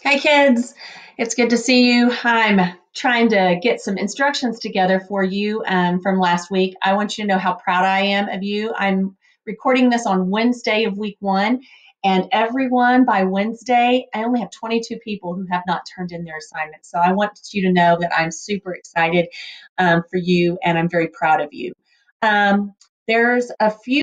Hi, kids. It's good to see you. I'm trying to get some instructions together for you from last week. I want you to know how proud I am of you. I'm recording this on Wednesday of week one, and everyone by Wednesday, I only have 22 people who have not turned in their assignments. So I want you to know that I'm super excited for you, and I'm very proud of you. There's a few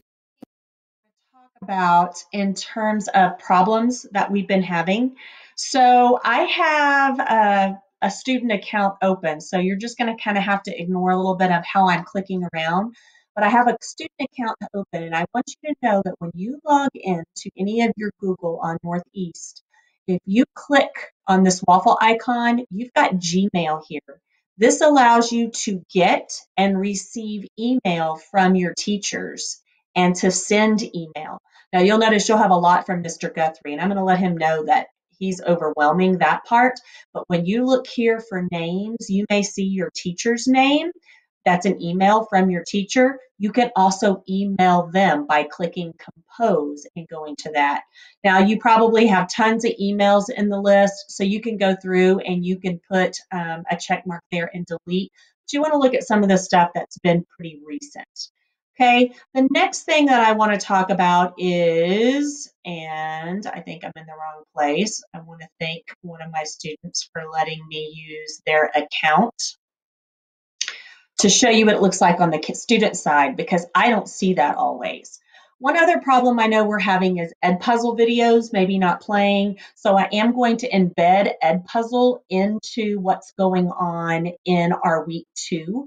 talk about in terms of problems that we've been having. So I have a student account open. So you're just going to kind of have to ignore a little bit of how I'm clicking around. But I have a student account open, and I want you to know that when you log in to any of your Google on Northeast, if you click on this waffle icon, you've got Gmail here. This allows you to get and receive email from your teachers and to send email. Now you'll notice you'll have a lot from Mr. Guthrie, and I'm going to let him know that he's overwhelming that part. But when you look here for names, you may see your teacher's name. That's an email from your teacher. You can also email them by clicking compose and going to that. Now you probably have tons of emails in the list, so you can go through and you can put a check mark there and delete. But you want to look at some of the stuff that's been pretty recent. Okay, the next thing that I want to talk about is, and I think I'm in the wrong place. I want to thank one of my students for letting me use their account to show you what it looks like on the student side, because I don't see that always. One other problem I know we're having is Edpuzzle videos maybe not playing. So I am going to embed Edpuzzle into what's going on in our week two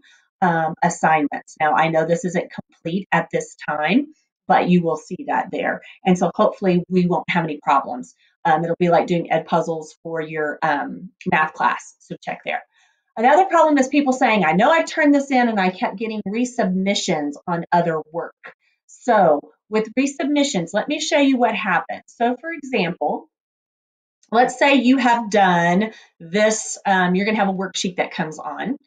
assignments. Now I know this isn't complete at this time, but you will see that there. And so hopefully we won't have any problems. It'll be like doing Edpuzzles for your math class. So check there. Another problem is people saying, I know I turned this in and I kept getting resubmissions on other work. So with resubmissions, let me show you what happens. So for example, let's say you have done this, you're going to have a worksheet that comes on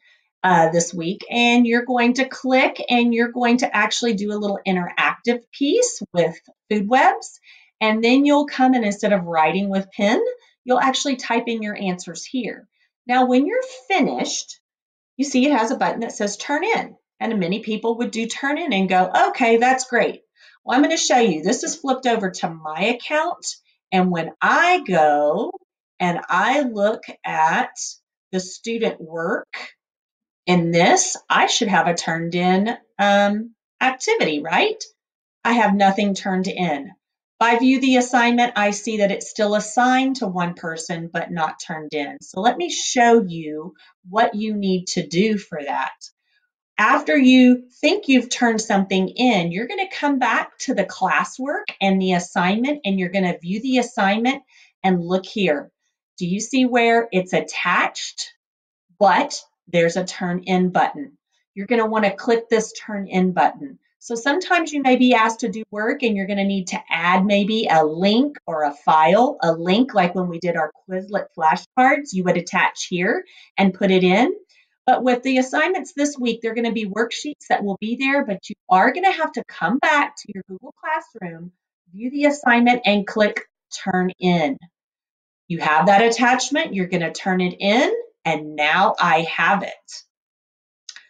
this week, and you're going to click and you're going to actually do a little interactive piece with food webs. And then you'll come and instead of writing with pen, you'll actually type in your answers here. Now, when you're finished, you see it has a button that says turn in. And many people would do turn in and go, okay, that's great. Well, I'm going to show you. This is flipped over to my account. And when I go and I look at the student work in this, I should have a turned in activity, right? I have nothing turned in. If I view the assignment, I see that it's still assigned to one person, but not turned in. So let me show you what you need to do for that. After you think you've turned something in, you're going to come back to the classwork and the assignment, and you're going to view the assignment and look here. Do you see where it's attached, but there's a turn in button? You're going to want to click this turn in button. So sometimes you may be asked to do work and you're going to need to add maybe a link or a file. A link, like when we did our Quizlet flashcards, you would attach here and put it in. But with the assignments this week, they're going to be worksheets that will be there, but you are going to have to come back to your Google Classroom, view the assignment, and click turn in. You have that attachment, you're going to turn it in, and now I have it.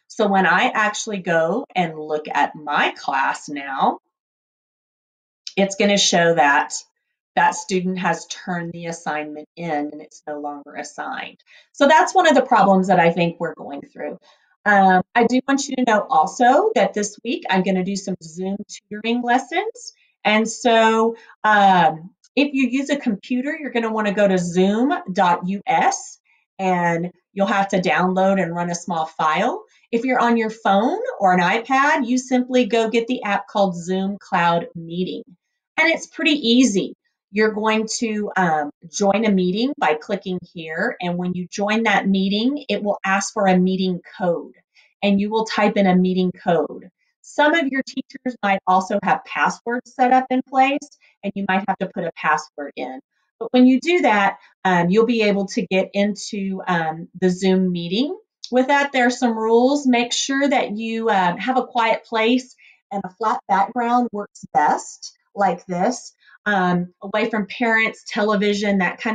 So when I actually go and look at my class now, it's going to show that that student has turned the assignment in and it's no longer assigned. So that's one of the problems that I think we're going through. I do want you to know also that this week I'm going to do some Zoom tutoring lessons. And so if you use a computer, you're going to want to go to zoom.us and you'll have to download and run a small file. If you're on your phone or an iPad, you simply go get the app called Zoom Cloud Meeting. And it's pretty easy. You're going to join a meeting by clicking here. And when you join that meeting, it will ask for a meeting code. And you will type in a meeting code. Some of your teachers might also have passwords set up in place, and you might have to put a password in. But when you do that, you'll be able to get into the Zoom meeting. With that, there are some rules. Make sure that you have a quiet place, and a flat background works best, like this, away from parents, television, that kind of